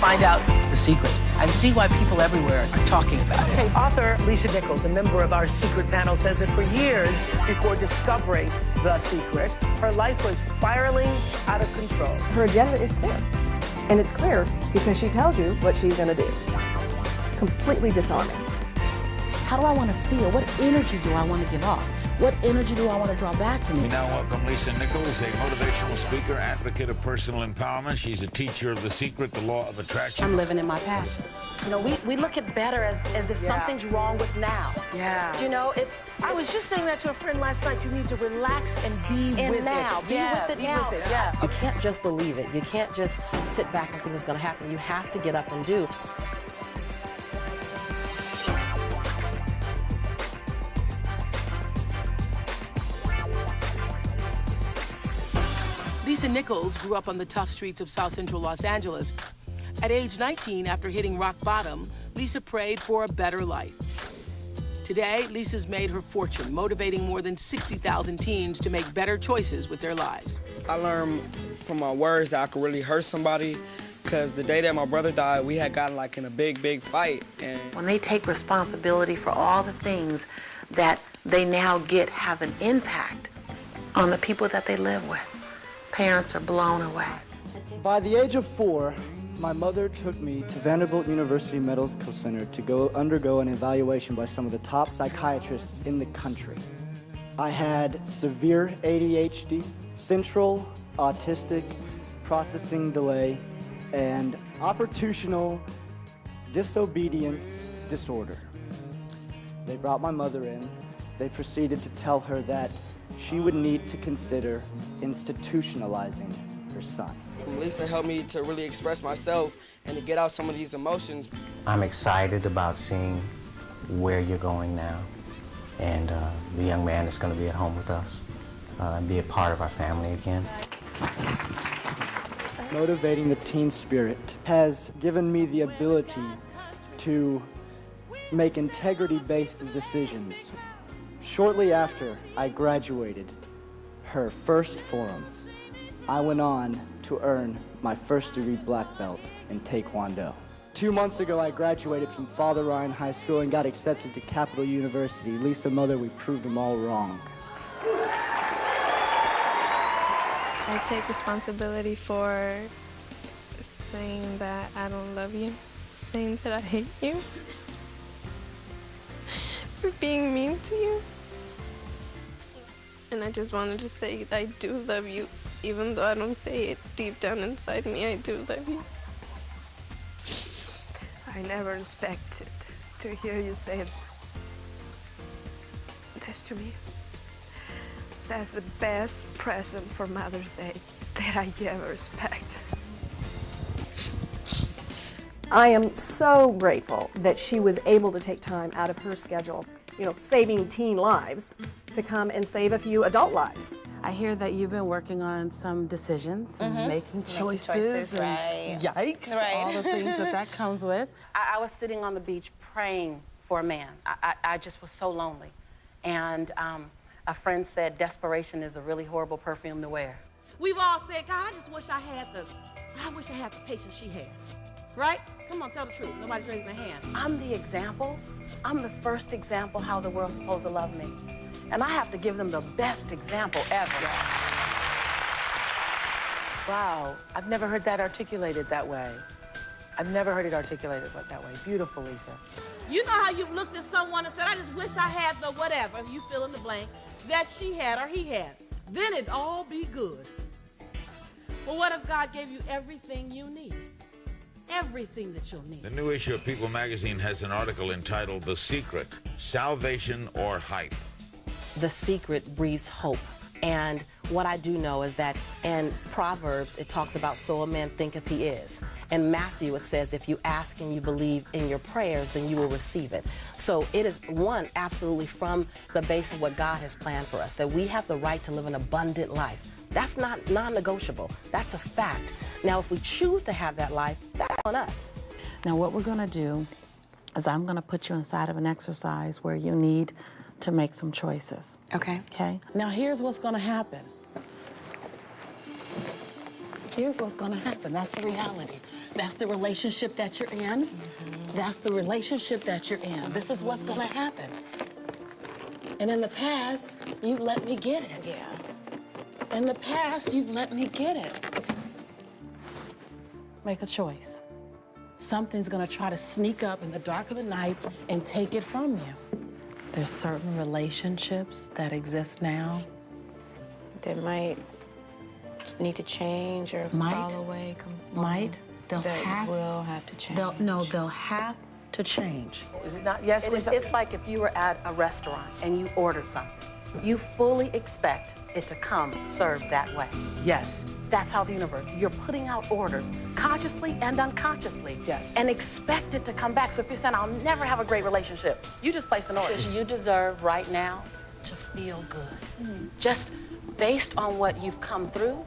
find out the secret and see why people everywhere are talking about it. Okay, author Lisa Nichols, a member of our secret panel, says that for years before discovering the secret, her life was spiraling out of control. Her agenda is clear, and it's clear because she tells you what she's going to do. Completely disarming. How do I want to feel? What energy do I want to give off? What energy do I want to draw back to me? We now welcome Lisa Nichols, a motivational speaker, advocate of personal empowerment. She's a teacher of The Secret, the Law of Attraction. I'm living in my passion. You know, we look at better as if something's wrong with now. Yeah. You know, I was just saying that to a friend last night. You need to relax and be with now. it. Be with it now. Yeah. You can't just believe it. You can't just sit back and think it's going to happen. You have to get up and do. Lisa Nichols grew up on the tough streets of South Central Los Angeles. At age 19, after hitting rock bottom, Lisa prayed for a better life. Today, Lisa's made her fortune, motivating more than 60,000 teens to make better choices with their lives. I learned from my words that I could really hurt somebody, because the day that my brother died, we had gotten like in a big fight. And when they take responsibility for all the things that they now get have an impact on the people that they live with, parents are blown away. By the age of 4, my mother took me to Vanderbilt University Medical Center to go undergo an evaluation by some of the top psychiatrists in the country. I had severe ADHD, central autistic processing delay, and opportunistic disobedience disorder. They brought my mother in. They proceeded to tell her that she would need to consider institutionalizing her son. Lisa helped me to really express myself and to get out some of these emotions. I'm excited about seeing where you're going now, and the young man is going to be at home with us and be a part of our family again. Motivating the teen spirit has given me the ability to make integrity-based decisions. Shortly after I graduated her first forum, I went on to earn my first degree black belt in Taekwondo. 2 months ago, I graduated from Father Ryan High School and got accepted to Capital University. Lisa, mother, we proved them all wrong. I take responsibility for saying that I don't love you, saying that I hate you, for being mean to you. And I just wanted to say that I do love you, even though I don't say it deep down inside me, I do love you. I never expected to hear you say this to me. That's the best present for Mother's Day that I ever expect. I am so grateful that she was able to take time out of her schedule, you know, saving teen lives, to come and save a few adult lives. I hear that you've been working on some decisions, and making choices, and right. Yikes, Right. all the things that comes with. I was sitting on the beach praying for a man. I just was so lonely. And a friend said, desperation is a really horrible perfume to wear. We've all said, God, I just wish I had the patience she had. Right? Come on, tell the truth. Nobody's raising their hand. I'm the example. I'm the first example how the world's supposed to love me. And I have to give them the best example ever. Wow, I've never heard that articulated that way. I've never heard it articulated that way. Beautiful, Lisa. You know how you've looked at someone and said, I just wish I had the whatever, you fill in the blank, that she had or he had. Then it'd all be good. Well, what if God gave you everything you need? Everything that you'll need. The new issue of People magazine has an article entitled The Secret, Salvation or Hype. The secret breeds hope. And what I do know is that in Proverbs, it talks about so a man thinketh he is. In Matthew, it says if you ask and you believe in your prayers, then you will receive it. So it is, one, absolutely from the base of what God has planned for us, that we have the right to live an abundant life. That's not non-negotiable. That's a fact. Now, if we choose to have that life, that's on us. Now, what we're going to do is I'm going to put you inside of an exercise where you need to make some choices. Okay. Okay? Now, here's what's going to happen. here's what's going to happen. That's the reality. That's the relationship that you're in. That's the relationship that you're in. This is what's going to happen. And in the past, you've let me get it. Yeah. In the past, you've let me get it. Make a choice. Something's going to try to sneak up in the dark of the night and take it from you. There's certain relationships that exist now that might need to change or fall away. They'll have to change. They'll have to change. Is it not? Yes, it's like if you were at a restaurant and you ordered something. You fully expect it to come served that way. Yes. That's how the universe, you're putting out orders consciously and unconsciously. Yes. And expect it to come back. So if you're saying, I'll never have a great relationship, you just place an order. Because you deserve right now to feel good. Just based on what you've come through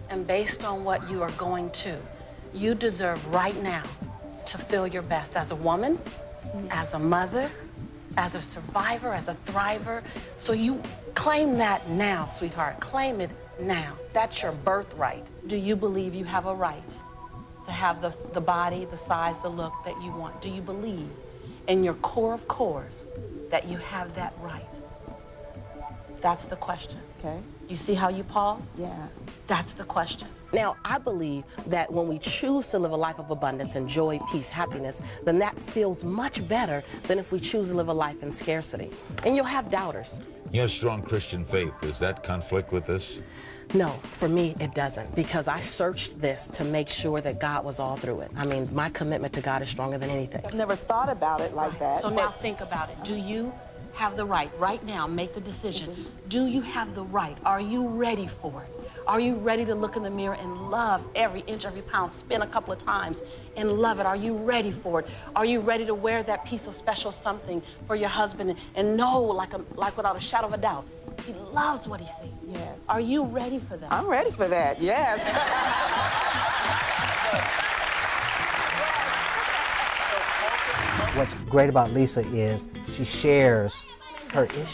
and based on what you are going to, you deserve right now to feel your best as a woman, as a mother, as a survivor, as a thriver. So you claim that now, sweetheart. Claim it now. That's your birthright. Do you believe you have a right to have the body, the size, the look that you want? Do you believe in your core of cores that you have that right? That's the question. Okay. You see how you pause? Yeah. That's the question. Now, I believe that when we choose to live a life of abundance and joy, peace, happiness, then that feels much better than if we choose to live a life in scarcity. And you'll have doubters. You have strong Christian faith. Does that conflict with this? No, for me, it doesn't, because I searched this to make sure that God was all through it. I mean, my commitment to God is stronger than anything. I've never thought about it like that. So now think about it. Do you have the right now, make the decision. Do you have the right? Are you ready for it? Are you ready to look in the mirror and love every inch, every pound, spin a couple of times and love it? Are you ready for it? Are you ready to wear that piece of special something for your husband and know, like without a shadow of a doubt, he loves what he sees? Yes. Are you ready for that? I'm ready for that, yes. What's great about Lisa is she shares her issues.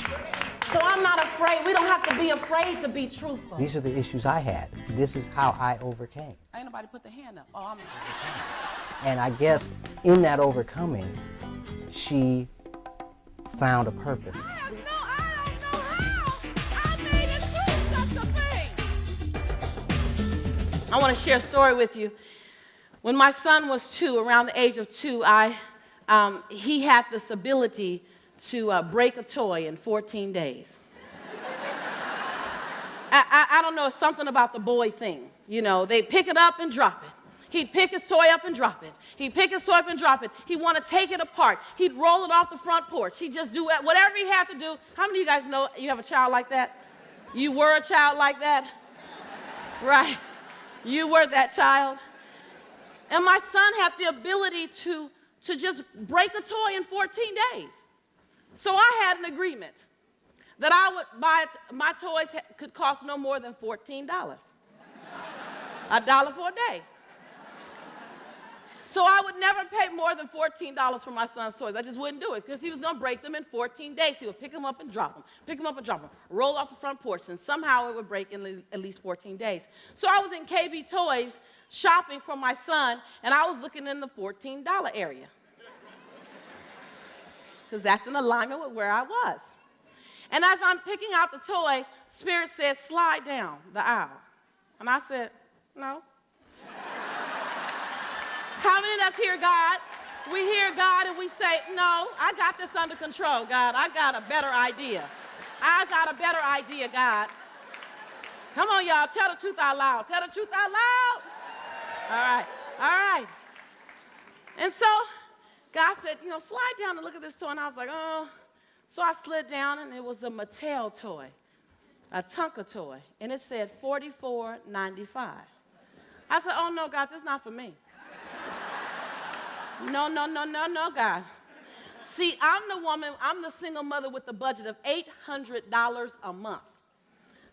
So I'm not afraid. We don't have to be afraid to be truthful. These are the issues I had. This is how I overcame. Ain't nobody put their hand up. Oh, And I guess in that overcoming, she found a purpose. I don't know how. I made it through such a thing. I want to share a story with you. When my son was 2, around the age of 2, he had this ability to break a toy in 14 days. I don't know, it's something about the boy thing. You know, they pick it up and drop it. He'd pick his toy up and drop it. He'd pick his toy up and drop it. He'd want to take it apart. He'd roll it off the front porch. He'd just do whatever he had to do. How many of you guys know you have a child like that? You were a child like that? Right. You were that child. And my son had the ability to just break a toy in 14 days. So I had an agreement that I would buy my toys could cost no more than $14. $1 for a day. So I would never pay more than $14 for my son's toys. I just wouldn't do it because he was going to break them in 14 days. He would pick them up and drop them, pick them up and drop them, roll off the front porch, and somehow it would break in at least 14 days. So I was in KB Toys shopping for my son, and I was looking in the $14 area because that's in alignment with where I was. And as I'm picking out the toy, Spirit said, slide down the aisle. And I said, no. How many of us hear God? We hear God and we say, no, I got this under control, God. I got a better idea. I got a better idea, God. Come on, y'all, tell the truth out loud. Tell the truth out loud. All right, all right. And so God said, you know, slide down and look at this toy. And I was like, oh. So I slid down, and it was a Mattel toy, a Tonka toy, and it said $44.95. I said, oh, no, God, this is not for me. No, God. See, I'm the woman, I'm the single mother with the budget of $800 a month.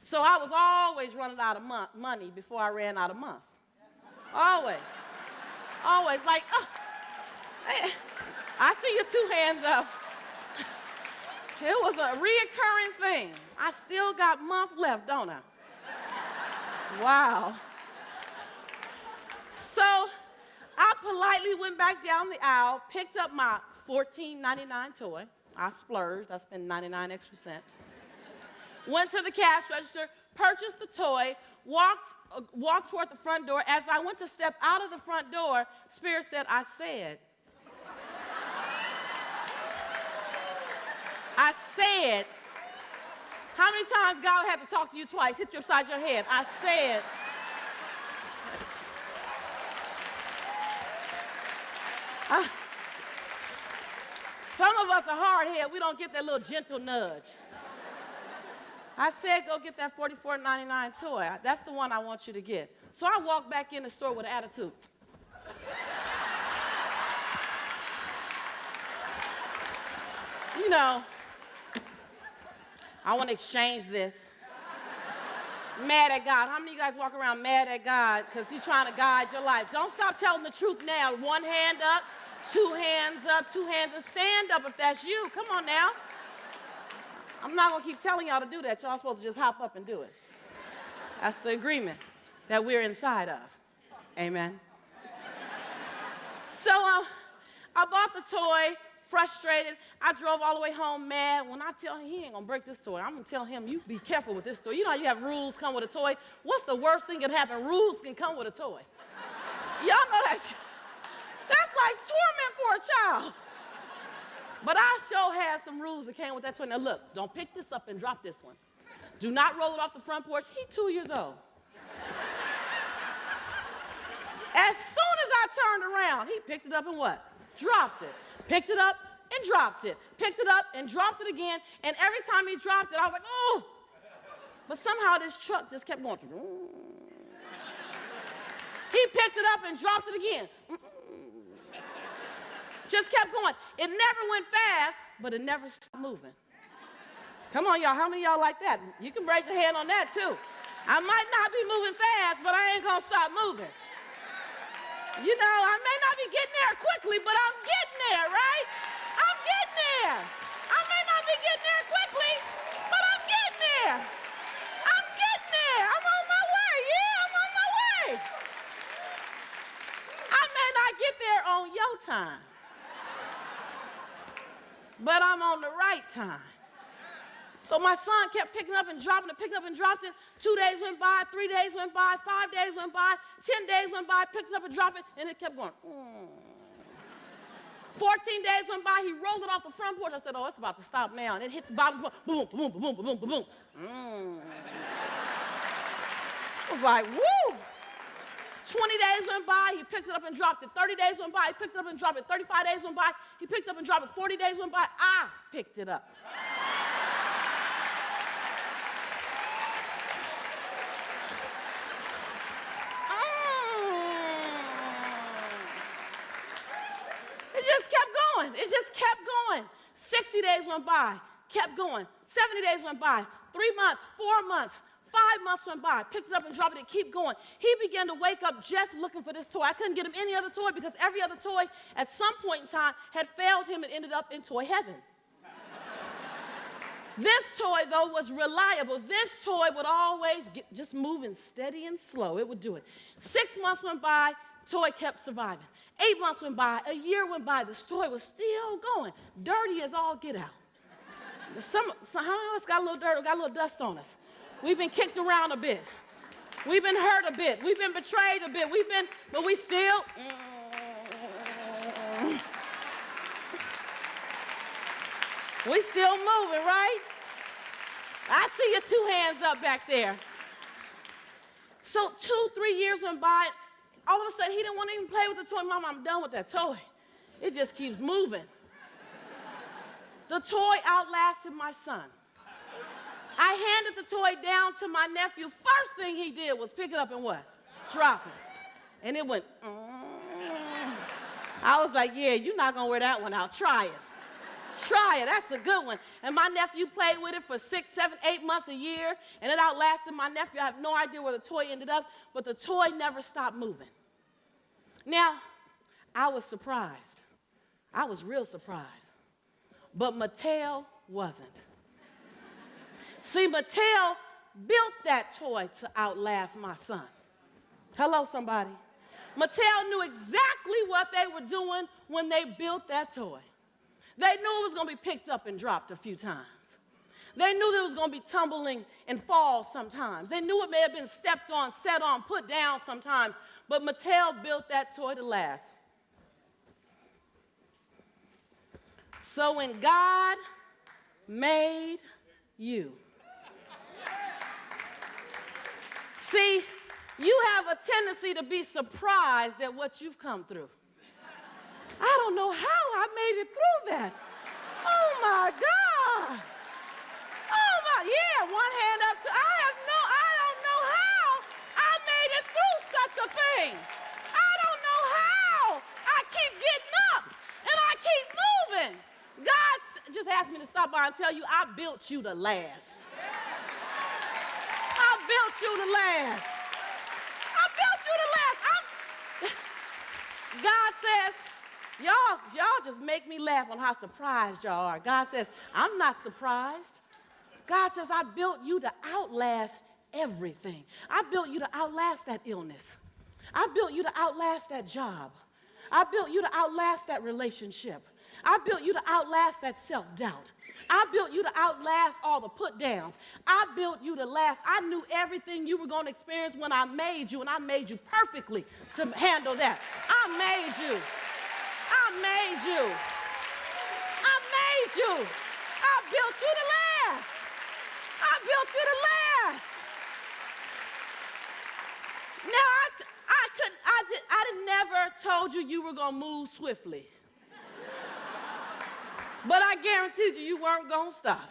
So I was always running out of money before I ran out of month. Always. Always, like, oh, hey, I see your 2 hands up. It was a reoccurring thing. I still got month left, don't I? Wow. politely went back down the aisle, picked up my $14.99 toy. I splurged. I spent 99 extra cents. Went to the cash register, purchased the toy, walked toward the front door. As I went to step out of the front door, Spirit said, I said, how many times God had to talk to you twice? Hit you upside your head. I said, some of us are hard-headed. We don't get that little gentle nudge. I said, go get that $44.99 toy. That's the one I want you to get. So I walked back in the store with an attitude. You know, I want to exchange this. Mad at God. How many of you guys walk around mad at God because he's trying to guide your life? Don't stop telling the truth now. One hand up, two hands up, two hands up. Stand up if that's you. Come on now. I'm not going to keep telling y'all to do that. Y'all supposed to just hop up and do it. That's the agreement that we're inside of. Amen. So I bought the toy, frustrated. I drove all the way home mad. When I tell him he ain't going to break this toy, I'm going to tell him, you be careful with this toy. You know how you have rules come with a toy? What's the worst thing that can happen? Rules can come with a toy. Y'all know that's like torment for a child. But I sure had some rules that came with that toy. Now look, don't pick this up and drop this one. Do not roll it off the front porch. He's 2 years old. As soon as I turned around, he picked it up and what? Dropped it. Picked it up and dropped it. Picked it up and dropped it again. And every time he dropped it, I was like, oh. But somehow this truck just kept going. He picked it up and dropped it again. Just kept going. It never went fast, but it never stopped moving. Come on, y'all. How many of y'all like that? You can raise your hand on that, too. I might not be moving fast, but I ain't going to stop moving. You know, I may not be getting there quickly, but I'm getting there, right? I'm getting there. I may not be getting there quickly, but I'm getting there. I'm getting there. I'm on my way. Yeah, I'm on my way. I may not get there on your time, but I'm on the right time. So my son kept picking up and dropping it, picked up and dropped it. 2 days went by, 3 days went by, 5 days went by, 10 days went by, picked it up and dropped it, and it kept going. 14 days went by, he rolled it off the front porch. I said, oh, it's about to stop now. And it hit the bottom floor, boom, boom, boom, boom, boom, boom, boom. I was like, woo! 20 days went by, he picked it up and dropped it. 30 days went by, he picked it up and dropped it. 35 days went by, he picked it up and dropped it. 40 days went by, I picked it up. It just kept going. 60 days went by, kept going. 70 days went by, 3 months, 4 months, 5 months went by, picked it up and dropped it, keep going. He began to wake up just looking for this toy. I couldn't get him any other toy because every other toy at some point in time had failed him and ended up in toy heaven. This toy, though, was reliable. This toy would always get just moving steady and slow. It would do it. 6 months went by, toy kept surviving. 8 months went by, a year went by, the toy was still going. Dirty as all get out. How many of us got a little dirt or got a little dust on us? We've been kicked around a bit. We've been hurt a bit. We've been betrayed a bit. But we still. We still moving, right? I see your 2 hands up back there. So 2, 3 years went by. All of a sudden, he didn't want to even play with the toy. Mom, I'm done with that toy. It just keeps moving. The toy outlasted my son. I handed the toy down to my nephew. First thing he did was pick it up and what? Drop it. And it went, I was like, yeah, you're not going to wear that one out. Try it. Try it. That's a good one. And my nephew played with it for 6, 7, 8 months, a year, and it outlasted my nephew. I have no idea where the toy ended up, but the toy never stopped moving. Now, I was surprised. I was real surprised. But Mattel wasn't. See, Mattel built that toy to outlast my son. Hello, somebody. Mattel knew exactly what they were doing when they built that toy. They knew it was going to be picked up and dropped a few times. They knew that it was going to be tumbling and fall sometimes. They knew it may have been stepped on, set on, put down sometimes, but Mattel built that toy to last. So when God made you, see, you have a tendency to be surprised at what you've come through. I don't know how I made it through that. Oh my God. Oh my, yeah, one hand up to, I don't know how I made it through such a thing. I don't know how I keep getting up and I keep moving. God just asked me to stop by and tell you, I built you to last. I built you to last. I built you to last. God says, y'all just make me laugh on how surprised y'all are. God says, I'm not surprised. God says, I built you to outlast everything. I built you to outlast that illness. I built you to outlast that job. I built you to outlast that relationship. I built you to outlast that self-doubt. I built you to outlast all the put-downs. I built you to last. I knew everything you were going to experience when I made you, and I made you perfectly to handle that. I made you. I made you. I made you. I built you to last. I built you to last. Now, I never told you were going to move swiftly. But I guaranteed you weren't going to stop.